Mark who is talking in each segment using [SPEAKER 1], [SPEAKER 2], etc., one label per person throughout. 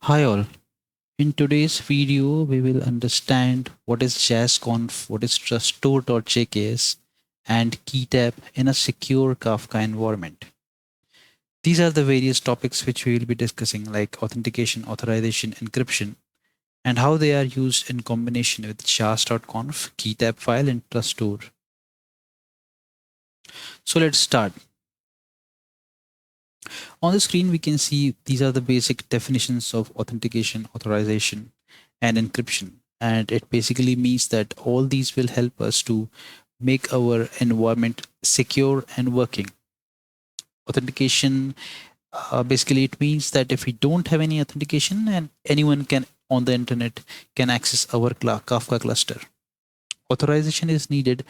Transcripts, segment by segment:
[SPEAKER 1] Hi all. In today's video, we will understand what is JazzConf, what is Truststore.jks, and KeyTab in a secure Kafka environment. These are the various topics which we will be discussing, like authentication, authorization, encryption, and how they are used in combination with Jazz.conf, KeyTab file, and Truststore. So let's start. On the screen, we can see these are the basic definitions of authentication, authorization, and encryption. And it basically means that all these will help us to make our environment secure and working. Authentication, basically, it means that if we don't have any authentication, and anyone can on the internet can access our Kafka cluster. Authorization is needed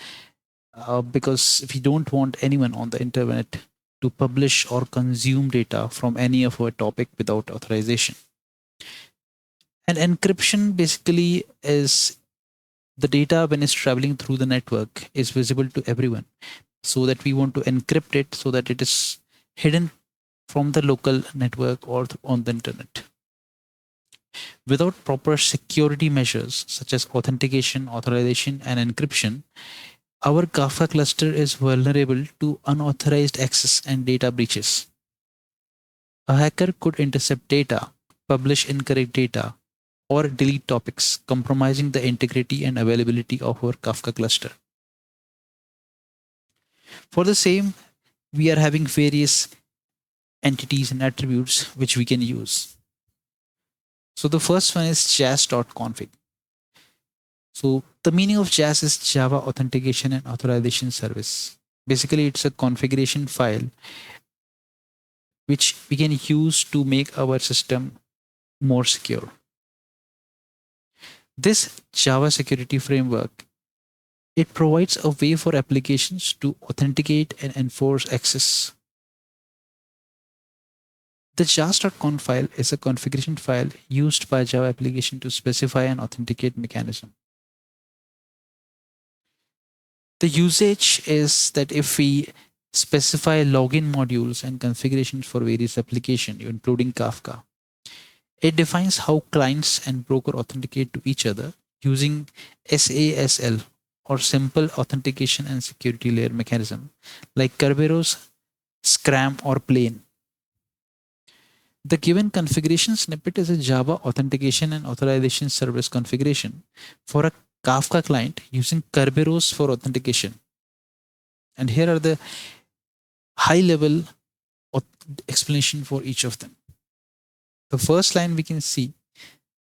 [SPEAKER 1] because we don't want anyone on the internet to publish or consume data from any of our topic without authorization. And encryption basically is the data when it's traveling through the network is visible to everyone, so that we want to encrypt it so that it is hidden from the local network or on the internet. Without proper security measures such as authentication, authorization, and encryption, our Kafka cluster is vulnerable to unauthorized access and data breaches. A hacker could intercept data, publish incorrect data, or delete topics, compromising the integrity and availability of our Kafka cluster. For the same, we are having various entities and attributes which we can use. So the first one is jazz.config. So the meaning of Jazz is Java Authentication and Authorization Service. Basically, it's a configuration file which we can use to make our system more secure. This Java security framework, it provides a way for applications to authenticate and enforce access. The jazz.conf file is a configuration file used by Java application to specify an authenticate mechanism. The usage is that if we specify login modules and configurations for various applications, including Kafka, it defines how clients and broker authenticate to each other using SASL or simple authentication and security layer mechanism like Kerberos, Scram, or Plain. The given configuration snippet is a Java authentication and authorization service configuration for a Kafka client using Kerberos for authentication. And here are the high level explanation for each of them. The first line we can see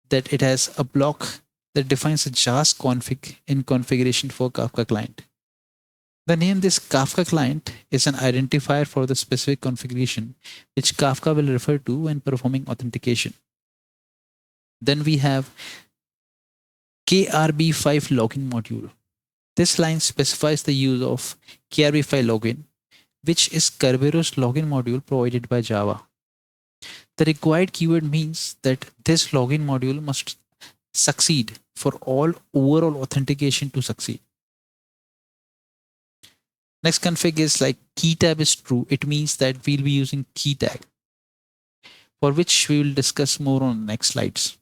[SPEAKER 1] that it has a block that defines a JAS config in configuration for Kafka client. The name this Kafka client is an identifier for the specific configuration which Kafka will refer to when performing authentication. Then we have KRB5 login module. This line specifies the use of KRB5 login, which is Kerberos login module provided by Java. The required keyword means that this login module must succeed for all overall authentication to succeed. Next config is like key tab is true. It means that we'll be using key tag, for which we will discuss more on next slides.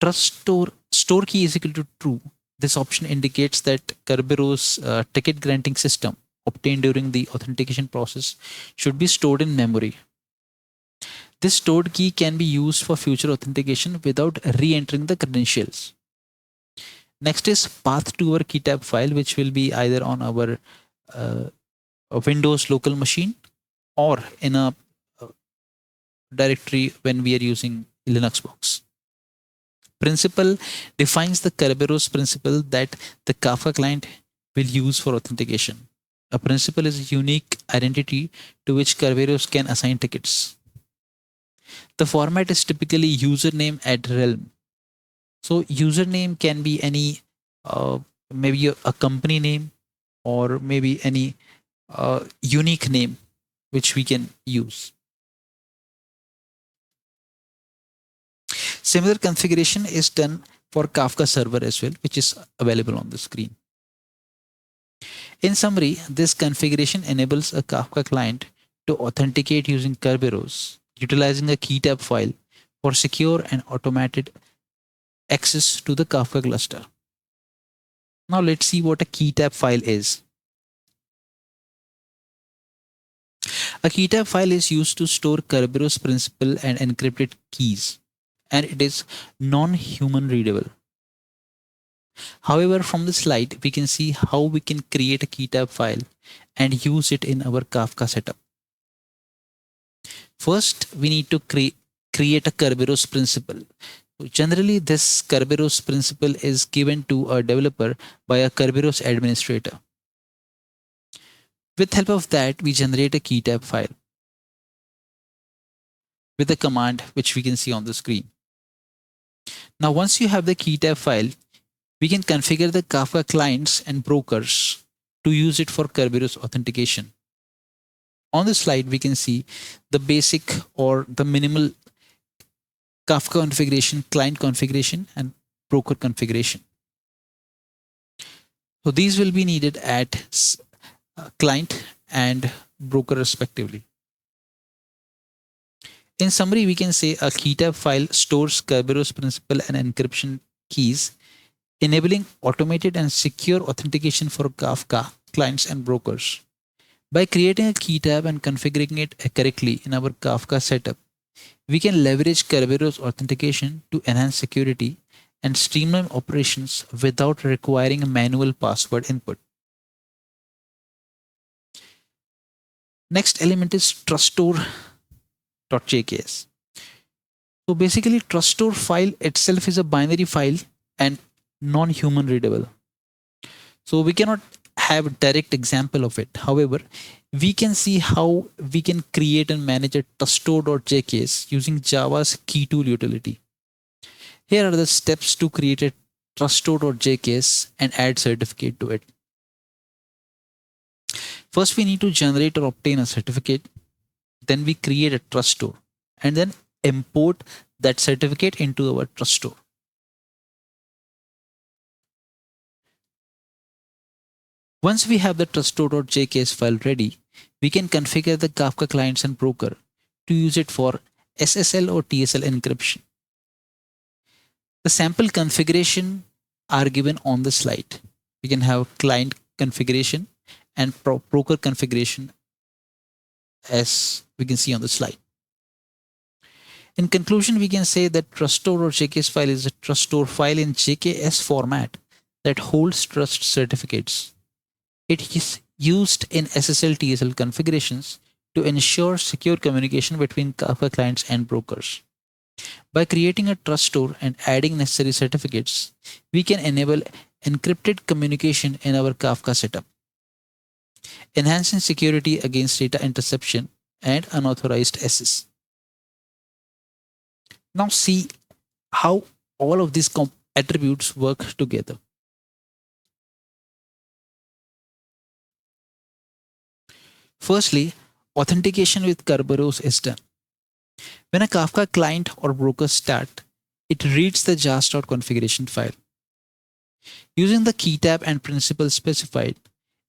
[SPEAKER 1] Trust store key is equal to true. This option indicates that Kerberos ticket granting system obtained during the authentication process should be stored in memory. This stored key can be used for future authentication without re-entering the credentials. Next is path to our KeyTab file, which will be either on our Windows local machine or in a directory when we are using Linux box. Principal defines the Kerberos principal that the Kafka client will use for authentication. A principal is a unique identity to which Kerberos can assign tickets. The format is typically username at realm. So username can be any, maybe a company name or maybe any unique name which we can use. Similar configuration is done for Kafka server as well, which is available on the screen. In summary, this configuration enables a Kafka client to authenticate using Kerberos utilizing a key tab file for secure and automated access to the Kafka cluster. Now let's see what a key tab file is. A key tab file is used to store Kerberos principal and encrypted keys, and it is non-human readable. However, from the slide, we can see how we can create a key tab file and use it in our Kafka setup. First, we need to create a Kerberos principal. Generally, this Kerberos principal is given to a developer by a Kerberos administrator. With help of that, we generate a key tab file with a command which we can see on the screen. Now, once you have the key tab file, we can configure the Kafka clients and brokers to use it for Kerberos authentication. On the slide, we can see the basic or the minimal Kafka configuration, client configuration, and broker configuration. So these will be needed at client and broker respectively. In summary, we can say a key tab file stores Kerberos principal and encryption keys, enabling automated and secure authentication for Kafka clients and brokers. By creating a key tab and configuring it correctly in our Kafka setup, we can leverage Kerberos authentication to enhance security and streamline operations without requiring manual password input. Next element is truststore.jks. So basically, truststore file itself is a binary file and non-human readable. So we cannot have a direct example of it. However, we can see how we can create and manage a truststore.js using Java's key tool utility. Here are the steps to create a truststore.js and add certificate to it. First, we need to generate or obtain a certificate. Then we create a trust store and then import that certificate into our trust store. Once we have the truststore.js file ready, we can configure the Kafka clients and broker to use it for SSL or TSL encryption. The sample configuration are given on the slide. We can have client configuration and broker configuration as we can see on the slide. In conclusion, we can say that truststore.js file is a trust store file in JKS format that holds trust certificates. It is used in SSL TSL configurations to ensure secure communication between Kafka clients and brokers. By creating a trust store and adding necessary certificates, we can enable encrypted communication in our Kafka setup, enhancing security against data interception and unauthorized access. Now see how all of these attributes work together. Firstly, authentication with Kerberos is done. When a Kafka client or broker start, it reads the jas.configuration file. Using the key tab and principal specified,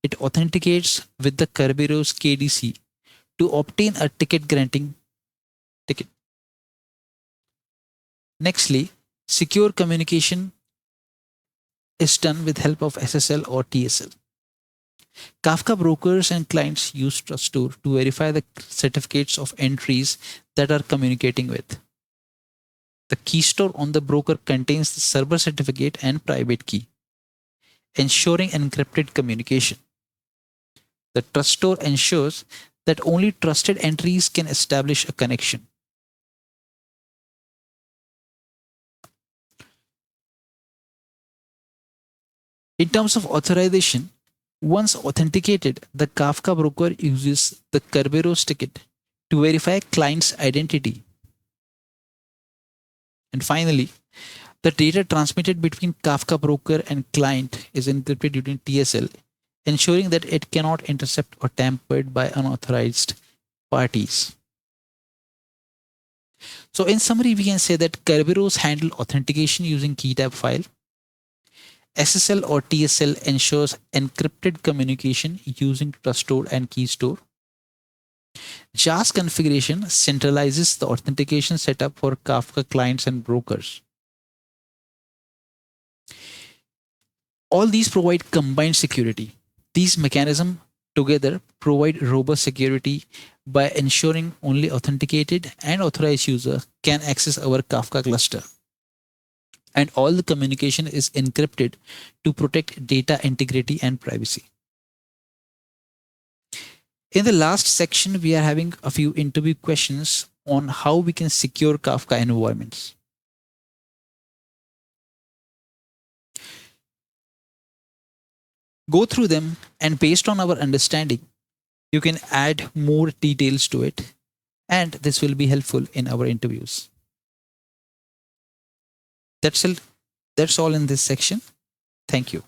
[SPEAKER 1] it authenticates with the Kerberos KDC to obtain a ticket granting ticket. Nextly, secure communication is done with help of SSL or TSL. Kafka brokers and clients use TrustStore to verify the certificates of entries that are communicating with. The key store on the broker contains the server certificate and private key, ensuring encrypted communication. The TrustStore ensures that only trusted entries can establish a connection. In terms of authorization, once authenticated, the Kafka broker uses the Kerberos ticket to verify client's identity. And finally, the data transmitted between Kafka broker and client is encrypted using TSL, ensuring that it cannot intercept or tampered by unauthorized parties. So in summary, we can say that Kerberos handle authentication using key tab file. SSL or TSL ensures encrypted communication using TrustStore and KeyStore. JAS configuration centralizes the authentication setup for Kafka clients and brokers. All these provide combined security. These mechanisms together provide robust security by ensuring only authenticated and authorized user can access our Kafka cluster. And all the communication is encrypted to protect data integrity and privacy. In the last section, we are having a few interview questions on how we can secure Kafka environments. Go through them, and based on our understanding, you can add more details to it, and this will be helpful in our interviews. That's all. That's all in this section. Thank you.